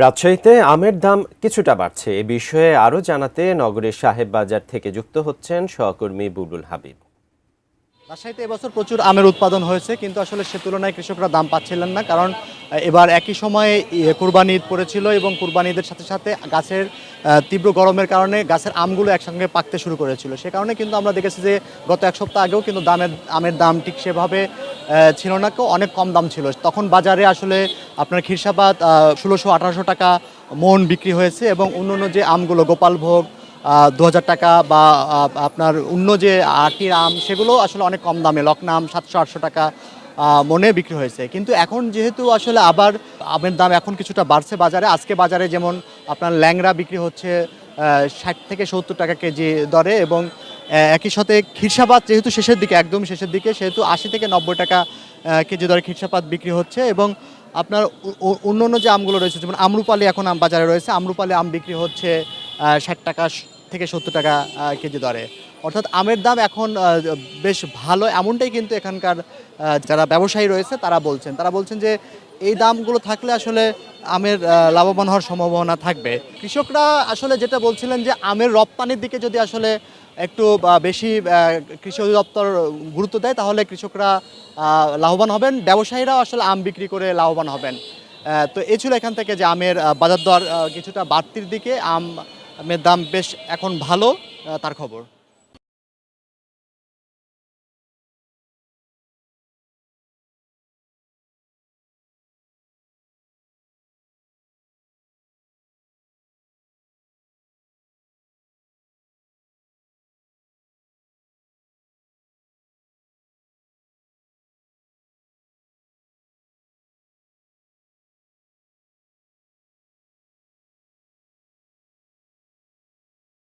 রাজশাহীতে আমের দাম কিছুটা বাড়ছে। এ বিষয়ে আরও জানাতে নগরের সাহেব বাজার থেকে যুক্ত হচ্ছেন সহকর্মী বুলবুল হাবিব। রাজশাহীতে এবছর প্রচুর আমের উৎপাদন হয়েছে, কিন্তু আসলে সে তুলনায় কৃষকরা দাম পাচ্ছিলেন না। কারণ এবার একই সময়ে কুরবানি ঈদ পড়েছিল এবং কুরবানি ঈদের সাথে সাথে গাছের তীব্র গরমের কারণে গাছের আমগুলো একসঙ্গে পাকতে শুরু করেছিল। সে কারণে কিন্তু আমরা দেখেছি যে গত এক সপ্তাহ আগেও কিন্তু আমের দাম ঠিক সেভাবে ছিল না, কেউ অনেক কম দাম ছিল। তখন বাজারে আসলে আপনার খিরসাপাত ১৬০০-১৮০০ টাকা মন বিক্রি হয়েছে এবং অন্য যে আমগুলো গোপালভোগ ২,০০০ টাকা বা আপনার অন্য যে আটির আম সেগুলো আসলে অনেক কম দামে লকনাম ৭০০-৮০০ টাকা মনে বিক্রি হয়েছে। কিন্তু এখন যেহেতু আসলে আবার আমের দাম এখন কিছুটা বাড়ছে বাজারে। আজকে বাজারে যেমন আপনার ল্যাংড়া বিক্রি হচ্ছে ৬০ থেকে ৭০ টাকা কেজি দরে এবং একই সাথে খিরসাপাত যেহেতু শেষের দিকে একদম শেষের দিকে, সেহেতু ৮০ থেকে ৯০ টাকা কেজি দরে খিরসাপাত বিক্রি হচ্ছে এবং আপনার অন্য যে আমগুলো রয়েছে যেমন আম্রপালি এখন আম বাজারে রয়েছে। আম্রপালি আম বিক্রি হচ্ছে ৬০ থেকে ৭০ টাকা কেজি দরে। অর্থাৎ আমের দাম এখন বেশ ভালো, এমনটাই কিন্তু এখানকার যারা ব্যবসায়ী রয়েছে তারা বলছেন যে এই দামগুলো থাকলে আসলে আমের লাভবান হওয়ার সম্ভাবনা থাকবে। কৃষকরা আসলে যেটা বলছিলেন যে আমের রপ্তানির দিকে যদি আসলে একটু বেশি কৃষি অধিদপ্তর গুরুত্ব দেয় তাহলে কৃষকরা লাভবান হবেন, ব্যবসায়ীরাও আসলে আম বিক্রি করে লাভবান হবেন। তো এই ছিল এখান থেকে যে আমের বাজার দর কিছুটা বাড়তির দিকে, আমের দাম বেশ এখন ভালো তার খবর।